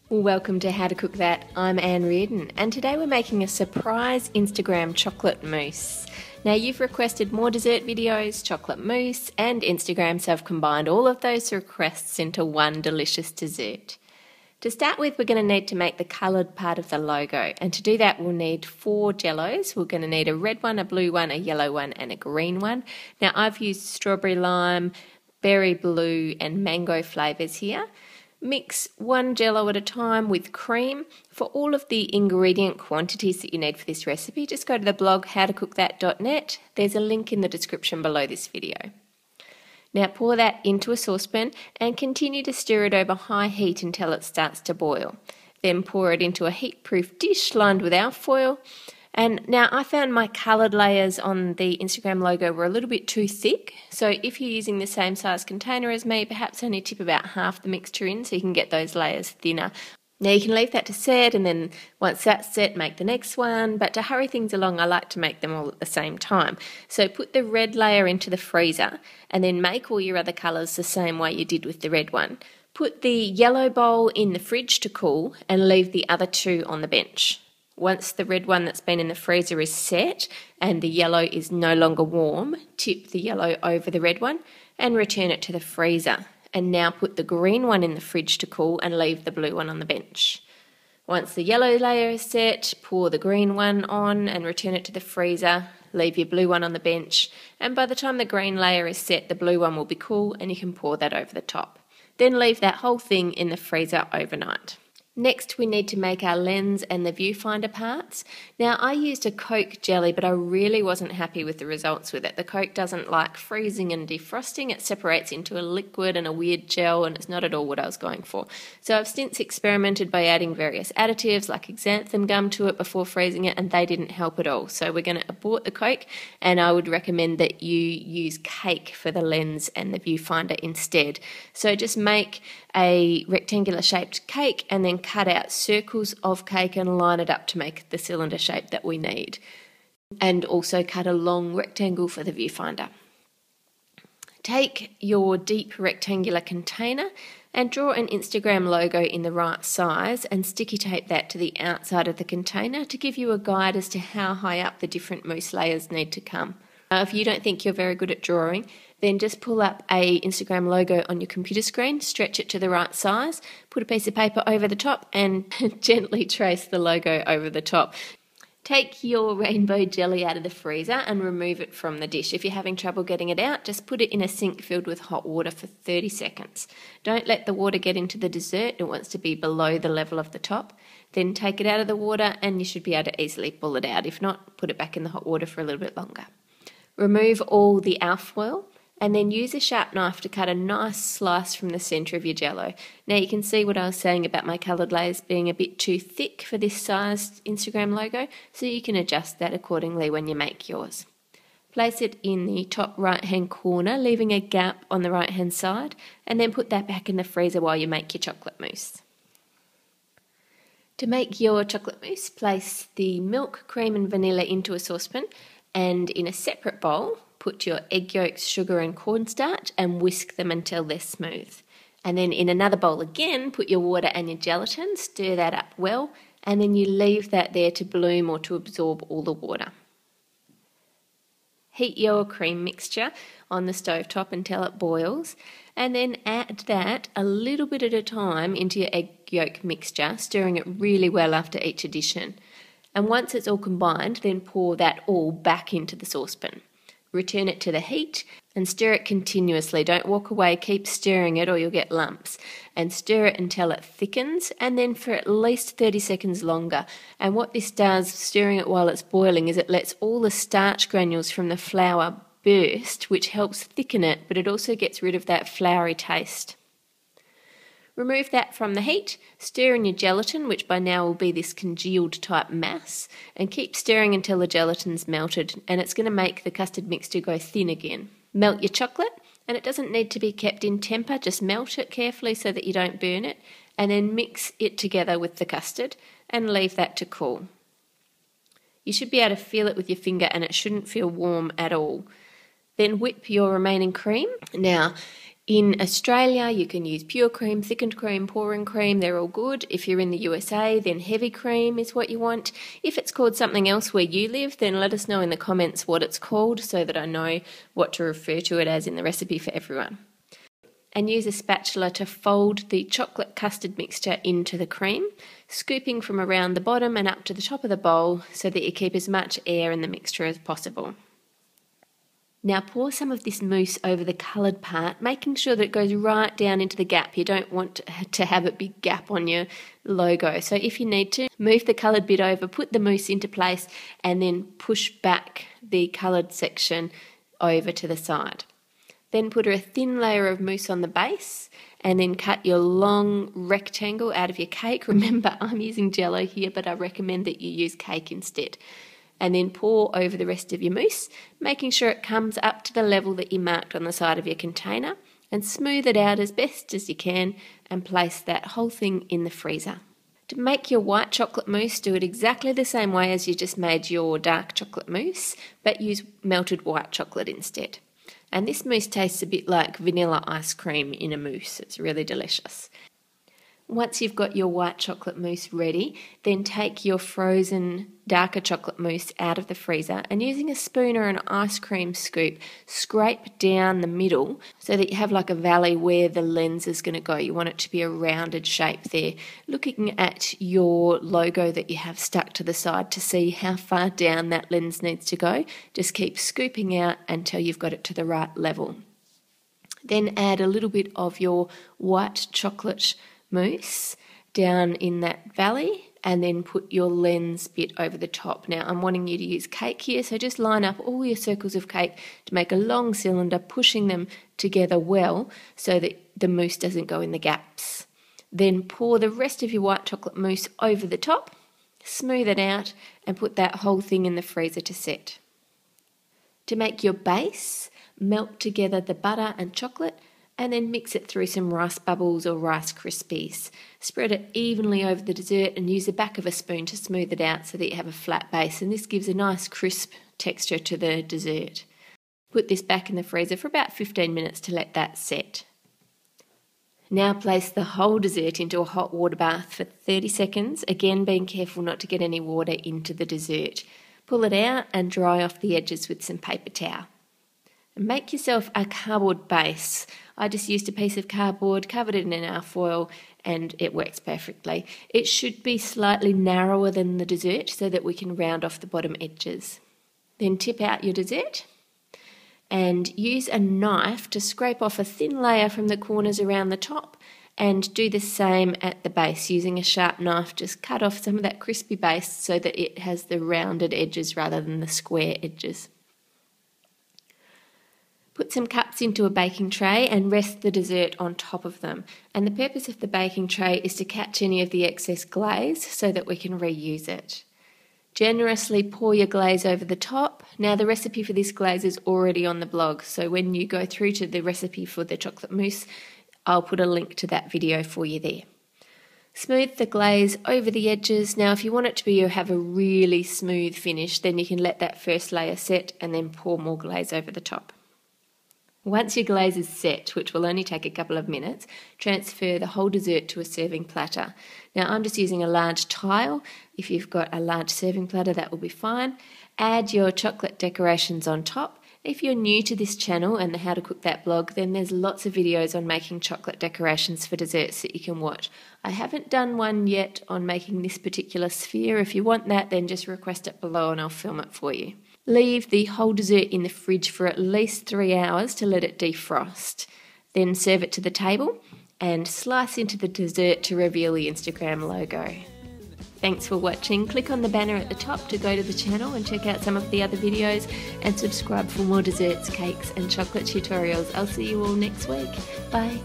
Welcome to How to Cook That. I'm Reardon, and today we're making a surprise Instagram chocolate mousse. Now you've requested more dessert videos, chocolate mousse, and Instagram, so I've combined all of those requests into one delicious dessert. To start with, we're going to need to make the coloured part of the logo, and to do that we'll need 4 jellos. We're going to need a red one, a blue one, a yellow one, and a green one. Now I've used strawberry lime, berry blue, and mango flavours here. Mix 1 jello at a time with cream. For all of the ingredient quantities that you need for this recipe, just go to the blog howtocookthat.net. There's a link in the description below this video. Now pour that into a saucepan and continue to stir it over high heat until it starts to boil. Then pour it into a heat-proof dish lined with alfoil. And now I found my coloured layers on the Instagram logo were a little bit too thick, so if you're using the same size container as me, perhaps only tip about half the mixture in so you can get those layers thinner. Now you can leave that to set, and then once that's set, make the next one, but to hurry things along I like to make them all at the same time. So put the red layer into the freezer and then make all your other colours the same way you did with the red one. Put the yellow bowl in the fridge to cool and leave the other 2 on the bench. Once the red one that's been in the freezer is set and the yellow is no longer warm, tip the yellow over the red one and return it to the freezer. And now put the green one in the fridge to cool and leave the blue one on the bench. Once the yellow layer is set, pour the green one on and return it to the freezer. Leave your blue one on the bench, and by the time the green layer is set, the blue one will be cool and you can pour that over the top. Then leave that whole thing in the freezer overnight. Next we need to make our lens and the viewfinder parts. Now I used a Coke jelly, but I really wasn't happy with the results with it. The Coke doesn't like freezing and defrosting. It separates into a liquid and a weird gel, and it's not at all what I was going for. So I've since experimented by adding various additives like xanthan gum to it before freezing it, and they didn't help at all. So we're going to abort the Coke, and I would recommend that you use cake for the lens and the viewfinder instead. So just make a rectangular shaped cake and then cut out circles of cake and line it up to make the cylinder shape that we need. And also cut a long rectangle for the viewfinder. Take your deep rectangular container and draw an Instagram logo in the right size and sticky tape that to the outside of the container to give you a guide as to how high up the different mousse layers need to come. If you don't think you're very good at drawing, then just pull up a Instagram logo on your computer screen, stretch it to the right size, put a piece of paper over the top and gently trace the logo over the top. Take your rainbow jelly out of the freezer and remove it from the dish. If you're having trouble getting it out, just put it in a sink filled with hot water for 30 seconds. Don't let the water get into the dessert. It wants to be below the level of the top. Then take it out of the water and you should be able to easily pull it out. If not, put it back in the hot water for a little bit longer. Remove all the alfoil and then use a sharp knife to cut a nice slice from the centre of your jello. Now you can see what I was saying about my coloured layers being a bit too thick for this sized Instagram logo, so you can adjust that accordingly when you make yours. Place it in the top right hand corner, leaving a gap on the right hand side, and then put that back in the freezer while you make your chocolate mousse. To make your chocolate mousse, place the milk, cream and vanilla into a saucepan, and in a separate bowl, put your egg yolks, sugar and cornstarch and whisk them until they're smooth. And then in another bowl again, put your water and your gelatin, stir that up well, and then you leave that there to bloom or to absorb all the water. Heat your cream mixture on the stovetop until it boils, and then add that a little bit at a time into your egg yolk mixture, stirring it really well after each addition. And once it's all combined, then pour that all back into the saucepan. Return it to the heat and stir it continuously. Don't walk away, keep stirring it or you'll get lumps. And stir it until it thickens, and then for at least 30 seconds longer. And what this does, stirring it while it's boiling, is it lets all the starch granules from the flour burst, which helps thicken it, but it also gets rid of that floury taste. Remove that from the heat, stir in your gelatin, which by now will be this congealed type mass, and keep stirring until the gelatin's melted, and it's going to make the custard mixture go thin again. Melt your chocolate, and it doesn't need to be kept in temper, just melt it carefully so that you don't burn it, and then mix it together with the custard and leave that to cool. You should be able to feel it with your finger and it shouldn't feel warm at all. Then whip your remaining cream. Now, In Australia, you can use pure cream, thickened cream, pouring cream, they're all good. If you're in the USA, then heavy cream is what you want. If it's called something else where you live, then let us know in the comments what it's called so that I know what to refer to it as in the recipe for everyone. And use a spatula to fold the chocolate custard mixture into the cream, scooping from around the bottom and up to the top of the bowl so that you keep as much air in the mixture as possible. Now pour some of this mousse over the coloured part, making sure that it goes right down into the gap. You don't want to have a big gap on your logo. So if you need to, move the coloured bit over, put the mousse into place, and then push back the coloured section over to the side. Then put a thin layer of mousse on the base, and then cut your long rectangle out of your cake. Remember, I'm using Jello here, but I recommend that you use cake instead. And then pour over the rest of your mousse, making sure it comes up to the level that you marked on the side of your container, and smooth it out as best as you can and place that whole thing in the freezer. To make your white chocolate mousse, do it exactly the same way as you just made your dark chocolate mousse, but use melted white chocolate instead. And this mousse tastes a bit like vanilla ice cream in a mousse. It's really delicious. Once you've got your white chocolate mousse ready, then take your frozen darker chocolate mousse out of the freezer and using a spoon or an ice cream scoop, scrape down the middle so that you have like a valley where the lens is going to go. You want it to be a rounded shape there. Looking at your logo that you have stuck to the side to see how far down that lens needs to go. Just keep scooping out until you've got it to the right level. Then add a little bit of your white chocolate mousse down in that valley and then put your lens bit over the top. Now I'm wanting you to use cake here, so just line up all your circles of cake to make a long cylinder, pushing them together well so that the mousse doesn't go in the gaps. Then pour the rest of your white chocolate mousse over the top, smooth it out and put that whole thing in the freezer to set. To make your base, melt together the butter and chocolate and then mix it through some rice bubbles or Rice Krispies. Spread it evenly over the dessert and use the back of a spoon to smooth it out so that you have a flat base, and this gives a nice crisp texture to the dessert. Put this back in the freezer for about 15 minutes to let that set. Now place the whole dessert into a hot water bath for 30 seconds, again being careful not to get any water into the dessert. Pull it out and dry off the edges with some paper towel. Make yourself a cardboard base. I just used a piece of cardboard, covered it in alfoil, and it works perfectly. It should be slightly narrower than the dessert so that we can round off the bottom edges. Then tip out your dessert and use a knife to scrape off a thin layer from the corners around the top, and do the same at the base. Using a sharp knife, just cut off some of that crispy base so that it has the rounded edges rather than the square edges. Put some cups into a baking tray and rest the dessert on top of them. And the purpose of the baking tray is to catch any of the excess glaze so that we can reuse it. Generously pour your glaze over the top. Now the recipe for this glaze is already on the blog, so when you go through to the recipe for the chocolate mousse, I'll put a link to that video for you there. Smooth the glaze over the edges. Now if you want it to have a really smooth finish, then you can let that first layer set and then pour more glaze over the top. Once your glaze is set, which will only take a couple of minutes, transfer the whole dessert to a serving platter. Now I'm just using a large tile. If you've got a large serving platter, that will be fine. Add your chocolate decorations on top. If you're new to this channel and the How to Cook That blog, then there's lots of videos on making chocolate decorations for desserts that you can watch. I haven't done one yet on making this particular sphere. If you want that, then just request it below and I'll film it for you. Leave the whole dessert in the fridge for at least 3 hours to let it defrost. Then serve it to the table and slice into the dessert to reveal the Instagram logo. Thanks for watching. Click on the banner at the top to go to the channel and check out some of the other videos, and subscribe for more desserts, cakes and chocolate tutorials. I'll see you all next week. Bye.